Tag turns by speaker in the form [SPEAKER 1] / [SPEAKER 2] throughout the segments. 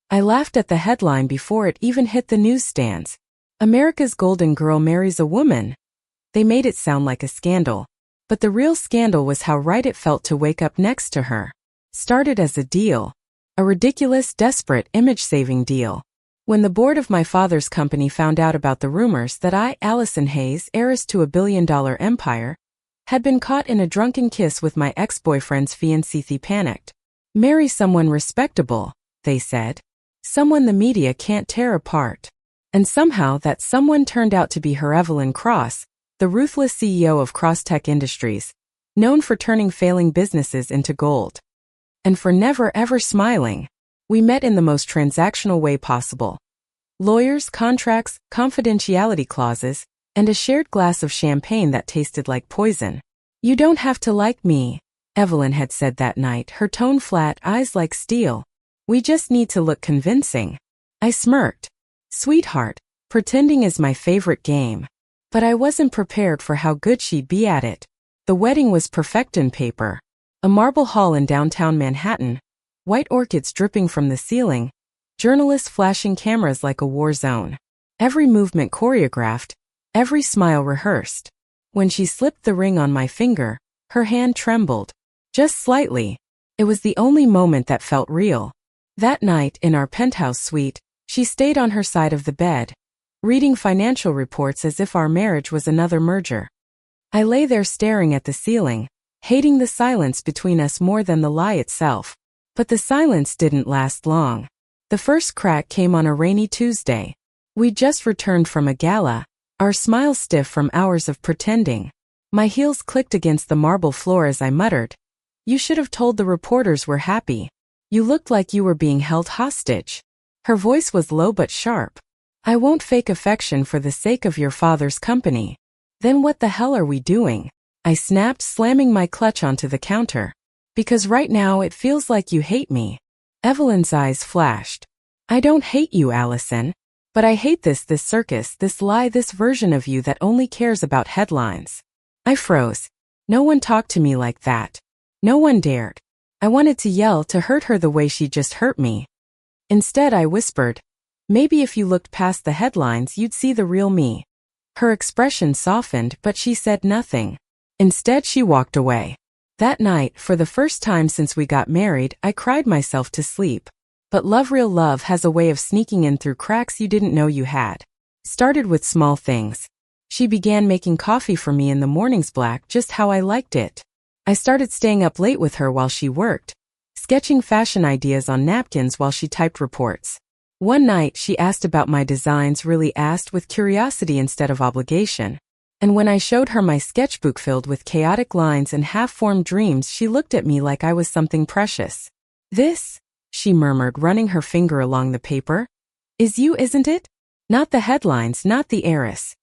[SPEAKER 1] I laughed at the headline before it even hit the newsstands. America's Golden Girl marries a woman. They made it sound like a scandal. But the real scandal was how right it felt to wake up next to her. Started as a deal. A ridiculous, desperate, image-saving deal. When the board of my father's company found out about the rumors that I, Allison Hayes, heiress to a billion-dollar empire, had been caught in a drunken kiss with my ex-boyfriend's fiancée, they panicked. Marry someone respectable, they said. Someone the media can't tear apart. And somehow that someone turned out to be her Evelyn Cross, the ruthless CEO of Crosstech Industries, known for turning failing businesses into gold. And for never ever smiling. We met in the most transactional way possible. Lawyers, contracts, confidentiality clauses, and a shared glass of champagne that tasted like poison. You don't have to like me, Evelyn had said that night, her tone flat, eyes like steel. We just need to look convincing. I smirked. Sweetheart, pretending is my favorite game. But I wasn't prepared for how good she'd be at it. The wedding was perfect in paper. A marble hall in downtown Manhattan, white orchids dripping from the ceiling, journalists flashing cameras like a war zone. Every movement choreographed, every smile rehearsed. When she slipped the ring on my finger, her hand trembled. Just slightly. It was the only moment that felt real. That night, in our penthouse suite, she stayed on her side of the bed, reading financial reports as if our marriage was another merger. I lay there staring at the ceiling, hating the silence between us more than the lie itself. But the silence didn't last long. The first crack came on a rainy Tuesday. We'd just returned from a gala, our smiles stiff from hours of pretending. My heels clicked against the marble floor as I muttered, "You should have told the reporters we're happy. You looked like you were being held hostage." Her voice was low but sharp. "I won't fake affection for the sake of your father's company." "Then what the hell are we doing?" I snapped, slamming my clutch onto the counter. "Because right now it feels like you hate me." Evelyn's eyes flashed. "I don't hate you, Allison. But I hate this circus, this lie, this version of you that only cares about headlines." I froze. No one talked to me like that. No one dared. I wanted to yell, to hurt her the way she just hurt me. Instead I whispered, "Maybe if you looked past the headlines you'd see the real me." Her expression softened, but she said nothing. Instead she walked away. That night, for the first time since we got married, I cried myself to sleep. But love, real love, has a way of sneaking in through cracks you didn't know you had. Started with small things. She began making coffee for me in the mornings black, just how I liked it. I started staying up late with her while she worked, sketching fashion ideas on napkins while she typed reports. One night she asked about my designs, really asked with curiosity instead of obligation. And when I showed her my sketchbook filled with chaotic lines and half-formed dreams, she looked at me like I was something precious. "This," she murmured, running her finger along the paper, "is you, isn't it? Not the headlines, not the heiress.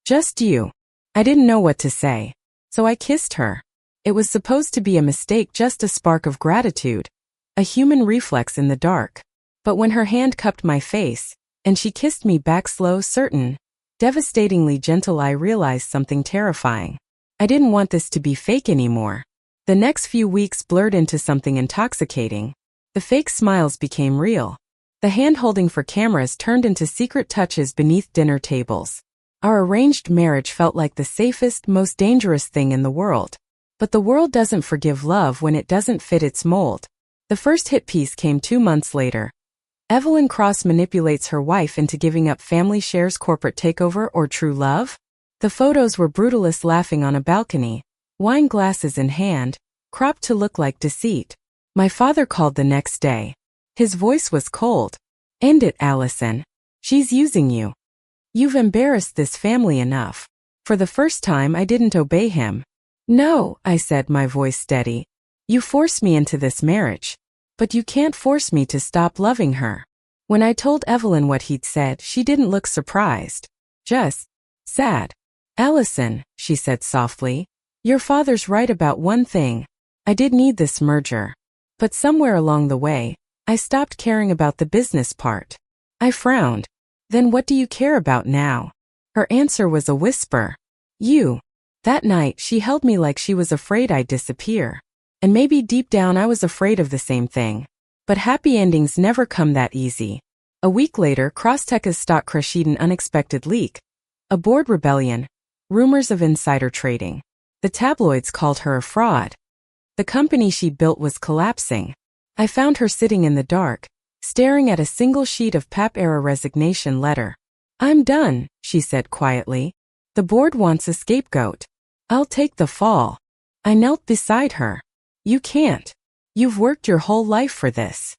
[SPEAKER 1] Just you." I didn't know what to say, so I kissed her. It was supposed to be a mistake, just a spark of gratitude, a human reflex in the dark. But when her hand cupped my face, and she kissed me back, slow, certain, devastatingly gentle, I realized something terrifying. I didn't want this to be fake anymore. The next few weeks blurred into something intoxicating. The fake smiles became real. The hand-holding for cameras turned into secret touches beneath dinner tables. Our arranged marriage felt like the safest, most dangerous thing in the world. But the world doesn't forgive love when it doesn't fit its mold. The first hit piece came 2 months later. Evelyn Cross manipulates her wife into giving up family shares, corporate takeover, or true love? The photos were brutalist laughing on a balcony, wine glasses in hand, cropped to look like deceit. My father called the next day. His voice was cold. "End it, Allison. She's using you. You've embarrassed this family enough." For the first time I didn't obey him. "No," I said, my voice steady. "You forced me into this marriage. But you can't force me to stop loving her." When I told Evelyn what he'd said, she didn't look surprised. Just sad. "Allison," she said softly, "your father's right about one thing. I did need this merger. But somewhere along the way, I stopped caring about the business part." I frowned. "Then what do you care about now?" Her answer was a whisper. "You." That night, she held me like she was afraid I'd disappear. And maybe deep down I was afraid of the same thing. But happy endings never come that easy. A week later, Crosstech's stock crashed an unexpected leak. A board rebellion. Rumors of insider trading. The tabloids called her a fraud. The company she built was collapsing. I found her sitting in the dark, staring at a single sheet of PAP-era resignation letter. "I'm done," she said quietly. "The board wants a scapegoat. I'll take the fall." I knelt beside her. "You can't. You've worked your whole life for this."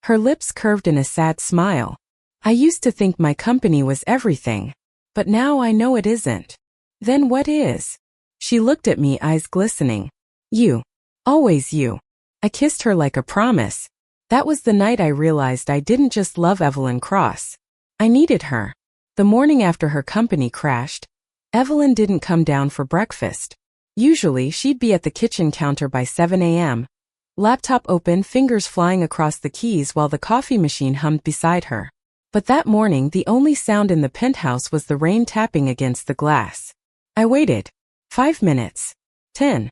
[SPEAKER 1] Her lips curved in a sad smile. "I used to think my company was everything. But now I know it isn't." "Then what is?" She looked at me, eyes glistening. "You. Always you." I kissed her like a promise. That was the night I realized I didn't just love Evelyn Cross. I needed her. The morning after her company crashed, Evelyn didn't come down for breakfast. Usually she'd be at the kitchen counter by 7 a.m., laptop open, fingers flying across the keys while the coffee machine hummed beside her. But that morning the only sound in the penthouse was the rain tapping against the glass. I waited. 5 minutes. 10.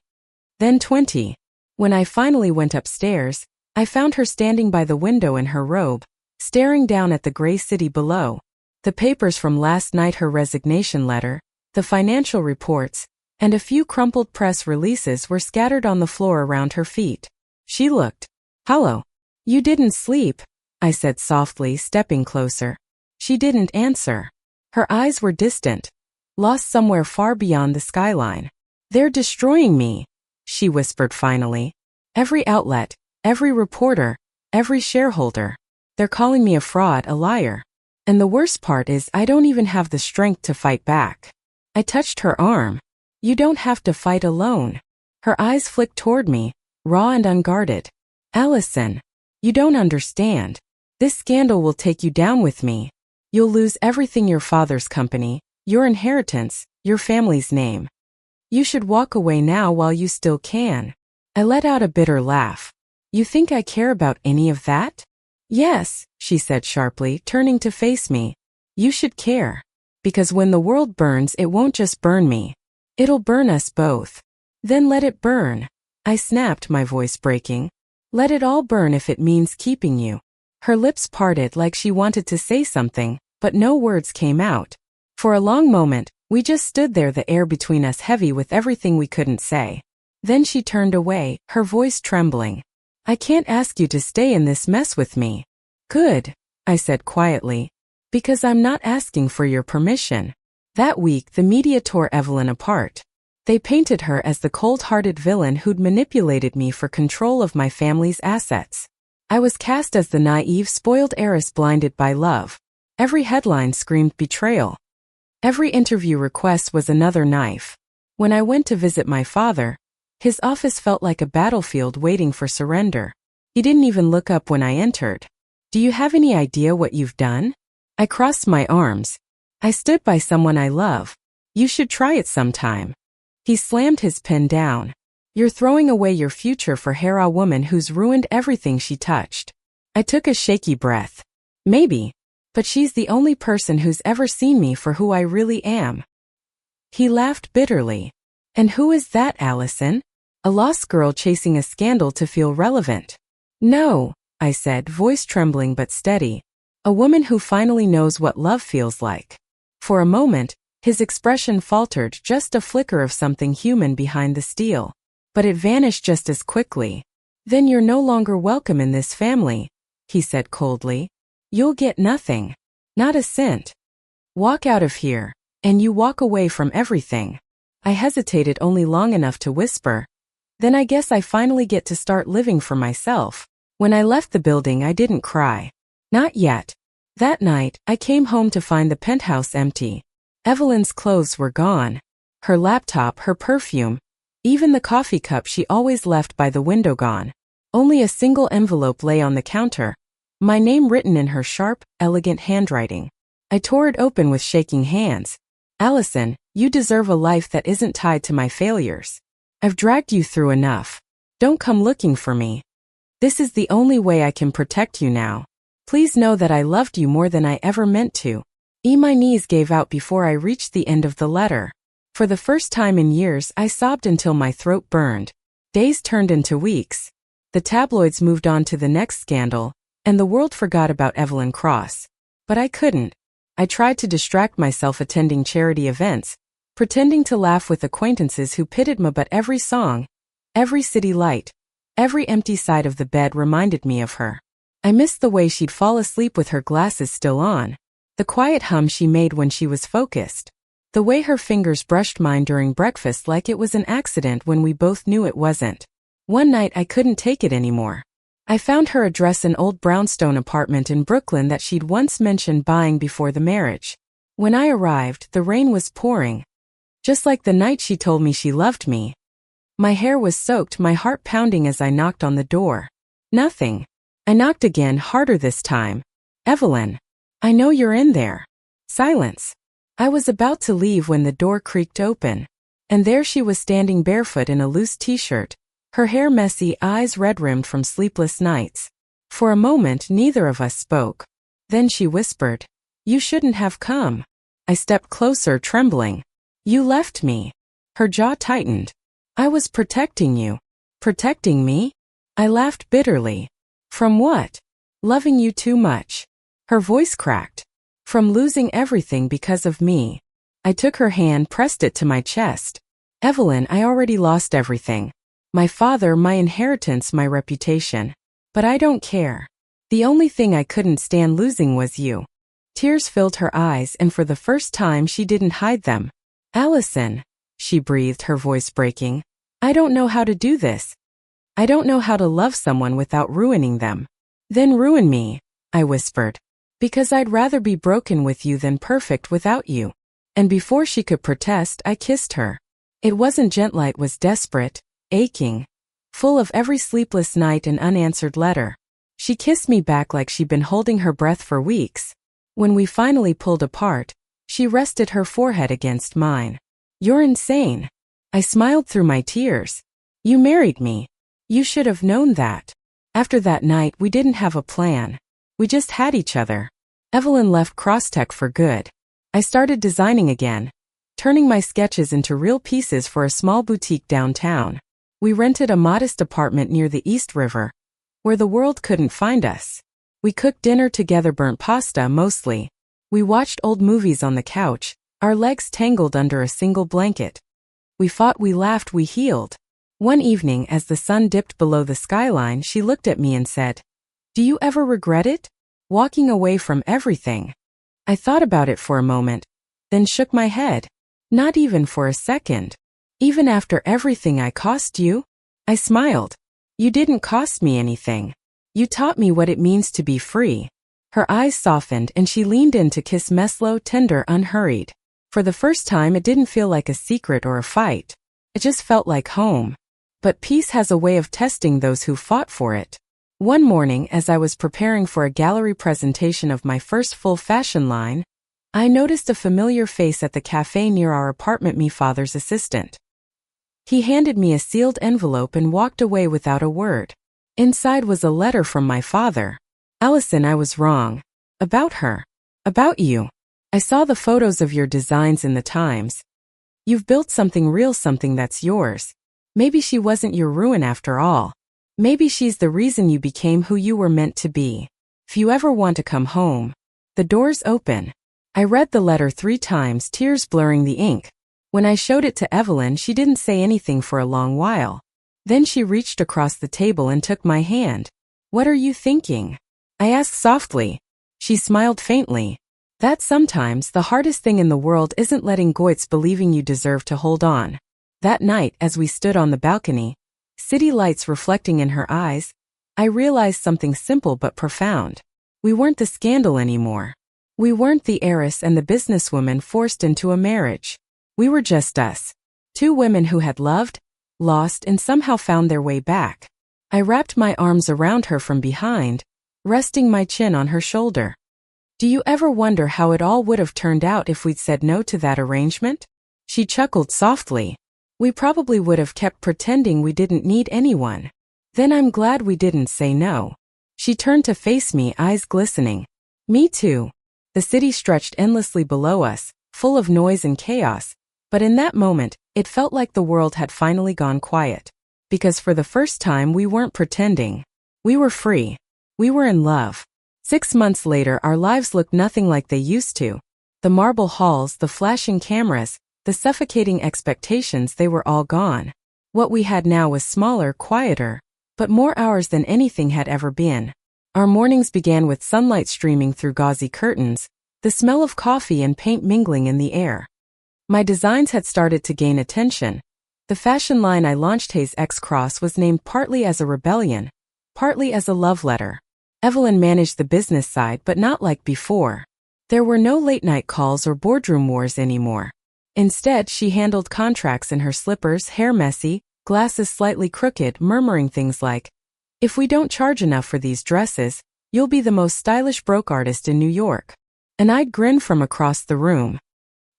[SPEAKER 1] Then 20. When I finally went upstairs, I found her standing by the window in her robe, staring down at the gray city below. The papers from last night, her resignation letter, the financial reports, and a few crumpled press releases were scattered on the floor around her feet. She looked hollow. "You didn't sleep," I said softly, stepping closer. She didn't answer. Her eyes were distant, lost somewhere far beyond the skyline. "They're destroying me," she whispered finally. "Every outlet, every reporter, every shareholder. They're calling me a fraud, a liar. And the worst part is I don't even have the strength to fight back." I touched her arm. "You don't have to fight alone." Her eyes flicked toward me, raw and unguarded. "Allison, you don't understand. This scandal will take you down with me. You'll lose everything, your father's company, your inheritance, your family's name. You should walk away now while you still can." I let out a bitter laugh. "You think I care about any of that?" "Yes," she said sharply, turning to face me. "You should care. Because when the world burns, it won't just burn me. It'll burn us both." "Then let it burn," I snapped, my voice breaking. "Let it all burn if it means keeping you." Her lips parted like she wanted to say something, but no words came out. For a long moment, we just stood there, the air between us heavy with everything we couldn't say. Then she turned away, her voice trembling. "I can't ask you to stay in this mess with me." "Good," I said quietly. "Because I'm not asking for your permission." That week, the media tore Evelyn apart. They painted her as the cold-hearted villain who'd manipulated me for control of my family's assets. I was cast as the naive, spoiled heiress blinded by love. Every headline screamed betrayal. Every interview request was another knife. When I went to visit my father, his office felt like a battlefield waiting for surrender. He didn't even look up when I entered. "Do you have any idea what you've done?" I crossed my arms. "I stood by someone I love. You should try it sometime." He slammed his pen down. "You're throwing away your future for a woman who's ruined everything she touched." I took a shaky breath. "Maybe. But she's the only person who's ever seen me for who I really am." He laughed bitterly. "And who is that, Allison? A lost girl chasing a scandal to feel relevant?" "No," I said, voice trembling but steady. "A woman who finally knows what love feels like." For a moment, his expression faltered, just a flicker of something human behind the steel. But it vanished just as quickly. "Then you're no longer welcome in this family," he said coldly. "You'll get nothing. Not a cent. Walk out of here, and you walk away from everything." I hesitated only long enough to whisper, "Then I guess I finally get to start living for myself." When I left the building, I didn't cry. Not yet. That night, I came home to find the penthouse empty. Evelyn's clothes were gone. Her laptop, her perfume, even the coffee cup she always left by the window gone. Only a single envelope lay on the counter, my name written in her sharp, elegant handwriting. I tore it open with shaking hands. "Allison, you deserve a life that isn't tied to my failures. I've dragged you through enough. Don't come looking for me. This is the only way I can protect you now. Please know that I loved you more than I ever meant to." My knees gave out before I reached the end of the letter. For the first time in years, I sobbed until my throat burned. Days turned into weeks. The tabloids moved on to the next scandal, and the world forgot about Evelyn Cross. But I couldn't. I tried to distract myself attending charity events, pretending to laugh with acquaintances who pitied me, but every song, every city light, every empty side of the bed reminded me of her. I missed the way she'd fall asleep with her glasses still on, the quiet hum she made when she was focused, the way her fingers brushed mine during breakfast like it was an accident when we both knew it wasn't. One night I couldn't take it anymore. I found her address, an old brownstone apartment in Brooklyn that she'd once mentioned buying before the marriage. When I arrived, the rain was pouring, just like the night she told me she loved me. My hair was soaked, my heart pounding as I knocked on the door. Nothing. I knocked again, harder this time. Evelyn. I know you're in there. Silence. I was about to leave when the door creaked open, and there she was standing barefoot in a loose t-shirt, her hair messy, eyes red-rimmed from sleepless nights. For a moment neither of us spoke. Then she whispered, "You shouldn't have come." I stepped closer, trembling. "You left me." Her jaw tightened. "I was protecting you." "Protecting me?" I laughed bitterly. "From what?" "Loving you too much." Her voice cracked. "From losing everything because of me." I took her hand, pressed it to my chest. "Evelyn, I already lost everything. My father, my inheritance, my reputation. But I don't care. The only thing I couldn't stand losing was you." Tears filled her eyes, and for the first time she didn't hide them. "Allison," she breathed, her voice breaking. "I don't know how to do this. I don't know how to love someone without ruining them." "Then ruin me," I whispered. "Because I'd rather be broken with you than perfect without you." And before she could protest, I kissed her. It wasn't gentle, it was desperate, aching, full of every sleepless night and unanswered letter. She kissed me back like she'd been holding her breath for weeks. When we finally pulled apart, she rested her forehead against mine. "You're insane." I smiled through my tears. "You married me. You should have known that." After that night, we didn't have a plan. We just had each other. Evelyn left Crosstech for good. I started designing again, turning my sketches into real pieces for a small boutique downtown. We rented a modest apartment near the East River, where the world couldn't find us. We cooked dinner together, burnt pasta mostly. We watched old movies on the couch, our legs tangled under a single blanket. We fought, we laughed, we healed. One evening, as the sun dipped below the skyline, she looked at me and said, "Do you ever regret it? Walking away from everything?" I thought about it for a moment, then shook my head. "Not even for a second. Even after everything I cost you?" I smiled. "You didn't cost me anything. You taught me what it means to be free." Her eyes softened and she leaned in to kiss me, slow, tender, unhurried. For the first time, it didn't feel like a secret or a fight. It just felt like home. But peace has a way of testing those who fought for it. One morning, as I was preparing for a gallery presentation of my first full fashion line, I noticed a familiar face at the cafe near our apartment, my father's assistant. He handed me a sealed envelope and walked away without a word. Inside was a letter from my father. "Allison, I was wrong. About her. About you. I saw the photos of your designs in the Times. You've built something real, something that's yours. Maybe she wasn't your ruin after all. Maybe she's the reason you became who you were meant to be. If you ever want to come home, the door's open." I read the letter 3 times, tears blurring the ink. When I showed it to Evelyn, she didn't say anything for a long while. Then she reached across the table and took my hand. "What are you thinking?" I asked softly. She smiled faintly. "That sometimes the hardest thing in the world isn't letting go, it's believing you deserve to hold on." That night, as we stood on the balcony, city lights reflecting in her eyes, I realized something simple but profound. We weren't the scandal anymore. We weren't the heiress and the businesswoman forced into a marriage. We were just us. 2 women who had loved, lost, and somehow found their way back. I wrapped my arms around her from behind, resting my chin on her shoulder. "Do you ever wonder how it all would have turned out if we'd said no to that arrangement?" She chuckled softly. "We probably would have kept pretending we didn't need anyone. Then I'm glad we didn't say no." She turned to face me, eyes glistening. "Me too." The city stretched endlessly below us, full of noise and chaos, but in that moment, it felt like the world had finally gone quiet. Because for the first time we weren't pretending. We were free. We were in love. 6 months later our lives looked nothing like they used to. The marble halls, the flashing cameras, the suffocating expectations, they were all gone. What we had now was smaller, quieter, but more ours than anything had ever been. Our mornings began with sunlight streaming through gauzy curtains, the smell of coffee and paint mingling in the air. My designs had started to gain attention. The fashion line I launched, Hayes X Cross, was named partly as a rebellion, partly as a love letter. Evelyn managed the business side, but not like before. There were no late-night calls or boardroom wars anymore. Instead, she handled contracts in her slippers, hair messy, glasses slightly crooked, murmuring things like, "If we don't charge enough for these dresses, you'll be the most stylish broke artist in New York." And I'd grin from across the room.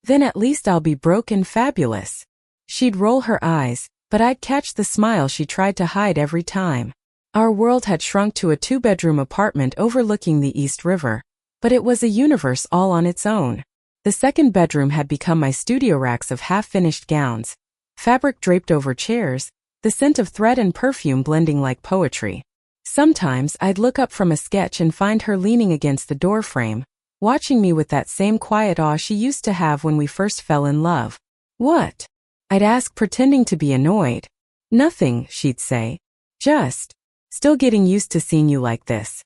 [SPEAKER 1] "Then at least I'll be broke and fabulous." She'd roll her eyes, but I'd catch the smile she tried to hide every time. Our world had shrunk to a 2-bedroom apartment overlooking the East River, but it was a universe all on its own. The second bedroom had become my studio, racks of half-finished gowns, fabric draped over chairs, the scent of thread and perfume blending like poetry. Sometimes I'd look up from a sketch and find her leaning against the doorframe, watching me with that same quiet awe she used to have when we first fell in love. "What?" I'd ask, pretending to be annoyed. "Nothing," she'd say. "Just still getting used to seeing you like this.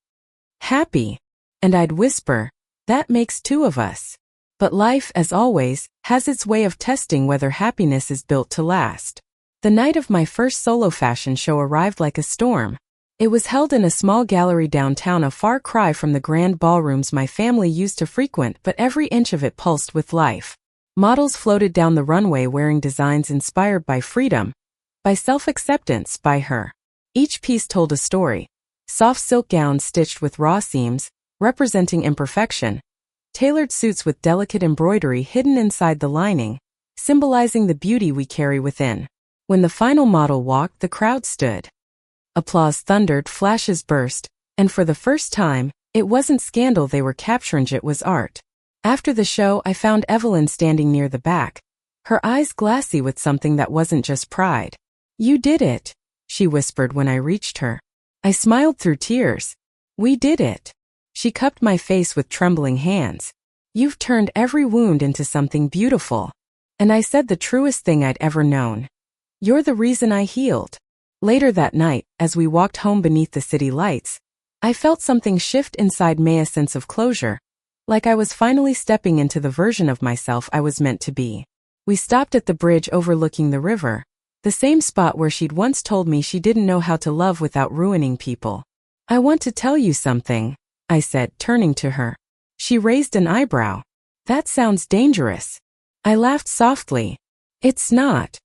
[SPEAKER 1] Happy." And I'd whisper, "That makes 2 of us." But life, as always, has its way of testing whether happiness is built to last. The night of my first solo fashion show arrived like a storm. It was held in a small gallery downtown, a far cry from the grand ballrooms my family used to frequent, but every inch of it pulsed with life. Models floated down the runway wearing designs inspired by freedom, by self-acceptance, by her. Each piece told a story. Soft silk gowns stitched with raw seams, representing imperfection. Tailored suits with delicate embroidery hidden inside the lining, symbolizing the beauty we carry within. When the final model walked, the crowd stood. Applause thundered, flashes burst, and for the first time, it wasn't scandal they were capturing, it was art. After the show, I found Evelyn standing near the back, her eyes glassy with something that wasn't just pride. "You did it," she whispered when I reached her. I smiled through tears. "We did it." She cupped my face with trembling hands. "You've turned every wound into something beautiful." And I said the truest thing I'd ever known. "You're the reason I healed." Later that night, as we walked home beneath the city lights, I felt something shift inside me, a sense of closure, like I was finally stepping into the version of myself I was meant to be. We stopped at the bridge overlooking the river, the same spot where she'd once told me she didn't know how to love without ruining people. "I want to tell you something," I said, turning to her. She raised an eyebrow. "That sounds dangerous." I laughed softly. "It's not.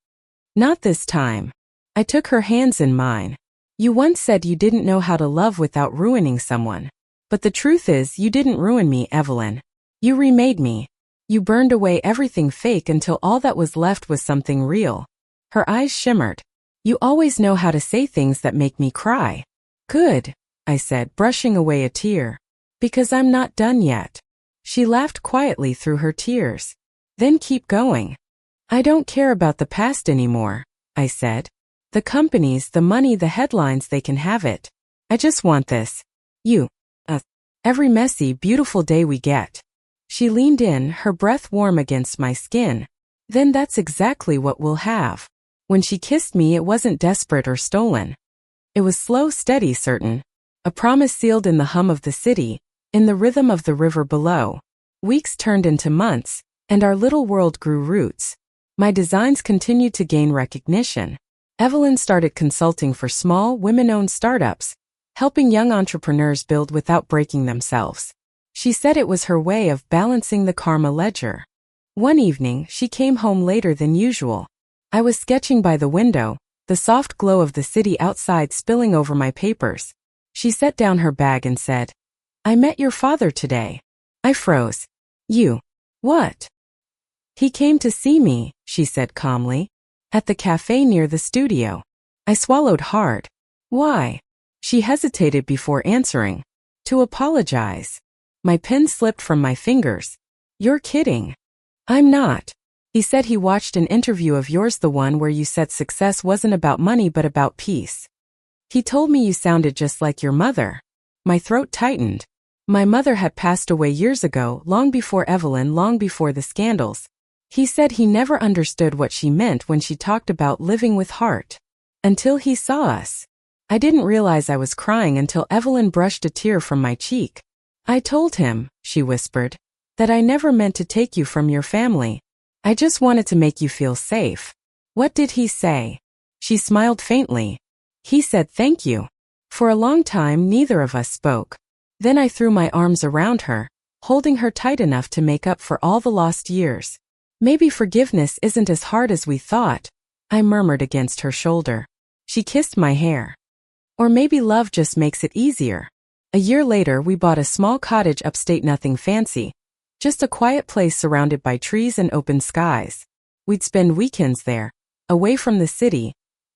[SPEAKER 1] Not this time." I took her hands in mine. "You once said you didn't know how to love without ruining someone. But the truth is, you didn't ruin me, Evelyn. You remade me. You burned away everything fake until all that was left was something real." Her eyes shimmered. "You always know how to say things that make me cry." "Good," I said, brushing away a tear. "Because I'm not done yet." She laughed quietly through her tears. "Then keep going." "I don't care about the past anymore," I said. "The companies, the money, the headlines, they can have it. I just want this. You. Us. Every messy, beautiful day we get." She leaned in, her breath warm against my skin. "Then that's exactly what we'll have." When she kissed me, it wasn't desperate or stolen. It was slow, steady, certain. A promise sealed in the hum of the city, in the rhythm of the river below. Weeks turned into months, and our little world grew roots. My designs continued to gain recognition. Evelyn started consulting for small, women-owned startups, helping young entrepreneurs build without breaking themselves. She said it was her way of balancing the karma ledger. One evening, she came home later than usual. I was sketching by the window, the soft glow of the city outside spilling over my papers. She set down her bag and said, "I met your father today." I froze. "You? What?" "He came to see me," she said calmly. "At the cafe near the studio." I swallowed hard. "Why?" She hesitated before answering. "To apologize." My pen slipped from my fingers. "You're kidding." "I'm not." He said he watched an interview of yours, the one where you said success wasn't about money but about peace. He told me you sounded just like your mother. My throat tightened. My mother had passed away years ago, long before Evelyn, long before the scandals. He said he never understood what she meant when she talked about living with heart. Until he saw us. I didn't realize I was crying until Evelyn brushed a tear from my cheek. I told him, she whispered, that I never meant to take you from your family. I just wanted to make you feel safe. What did he say? She smiled faintly. He said thank you. For a long time neither of us spoke. Then I threw my arms around her, holding her tight enough to make up for all the lost years. Maybe forgiveness isn't as hard as we thought, I murmured against her shoulder. She kissed my hair. Or maybe love just makes it easier. A year later we bought a small cottage upstate, nothing fancy. Just a quiet place surrounded by trees and open skies. We'd spend weekends there, away from the city,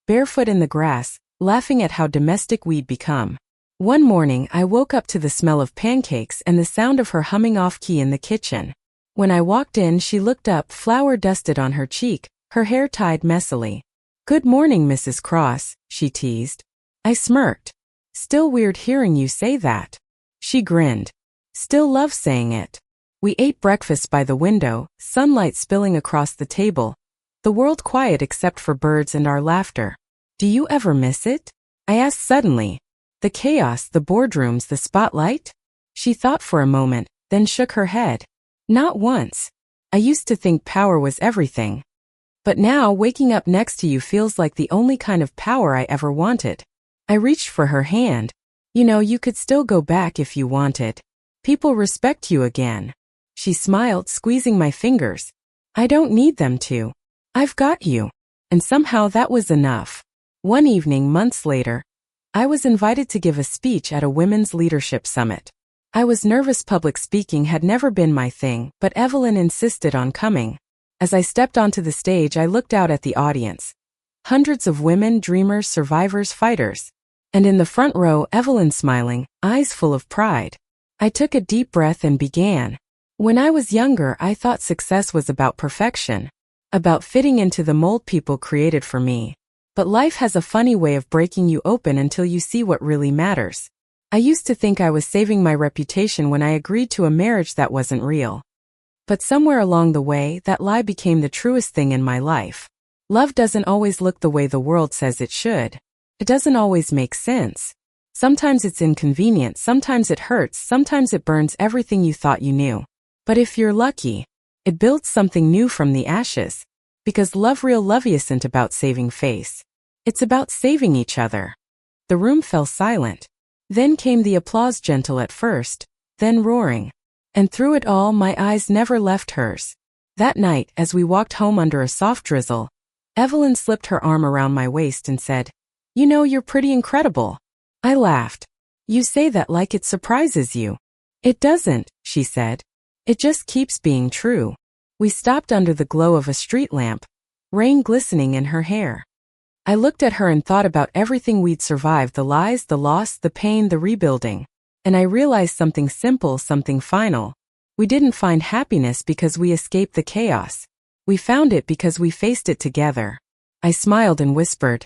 [SPEAKER 1] barefoot in the grass, laughing at how domestic we'd become. One morning I woke up to the smell of pancakes and the sound of her humming off-key in the kitchen. When I walked in, she looked up, flour dusted on her cheek, her hair tied messily. "Good morning, Mrs. Cross," she teased. I smirked. "Still weird hearing you say that." She grinned. "Still love saying it." We ate breakfast by the window, sunlight spilling across the table, the world quiet except for birds and our laughter. "Do you ever miss it?" I asked suddenly. "The chaos, the boardrooms, the spotlight?" She thought for a moment, then shook her head. "Not once. I used to think power was everything. But now waking up next to you feels like the only kind of power I ever wanted." I reached for her hand. "You know, you could still go back if you wanted. People respect you again." She smiled, squeezing my fingers. "I don't need them to. I've got you." And somehow that was enough. One evening, months later, I was invited to give a speech at a women's leadership summit. I was nervous. Public speaking had never been my thing, but Evelyn insisted on coming. As I stepped onto the stage, I looked out at the audience. Hundreds of women, dreamers, survivors, fighters. And in the front row, Evelyn smiling, eyes full of pride. I took a deep breath and began. When I was younger, I thought success was about perfection, about fitting into the mold people created for me. But life has a funny way of breaking you open until you see what really matters. I used to think I was saving my reputation when I agreed to a marriage that wasn't real. But somewhere along the way, that lie became the truest thing in my life. Love doesn't always look the way the world says it should. It doesn't always make sense. Sometimes it's inconvenient, sometimes it hurts, sometimes it burns everything you thought you knew. But if you're lucky, it builds something new from the ashes. Because real love isn't about saving face. It's about saving each other. The room fell silent. Then came the applause, gentle at first, then roaring. And through it all, my eyes never left hers. That night, as we walked home under a soft drizzle, Evelyn slipped her arm around my waist and said, "You know, you're pretty incredible." I laughed. "You say that like it surprises you." "It doesn't," she said. "It just keeps being true." We stopped under the glow of a street lamp, rain glistening in her hair. I looked at her and thought about everything we'd survived, the lies, the loss, the pain, the rebuilding. And I realized something simple, something final. We didn't find happiness because we escaped the chaos. We found it because we faced it together. I smiled and whispered,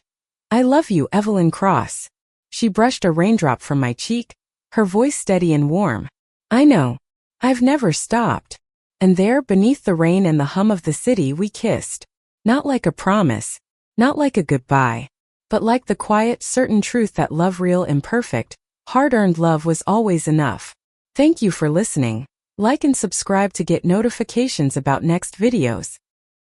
[SPEAKER 1] "I love you, Evelyn Cross." She brushed a raindrop from my cheek, her voice steady and warm. "I know. I've never stopped." And there, beneath the rain and the hum of the city, we kissed. Not like a promise, not like a goodbye, but like the quiet, certain truth that love, real, imperfect, hard-earned love, was always enough. Thank you for listening. Like and subscribe to get notifications about next videos.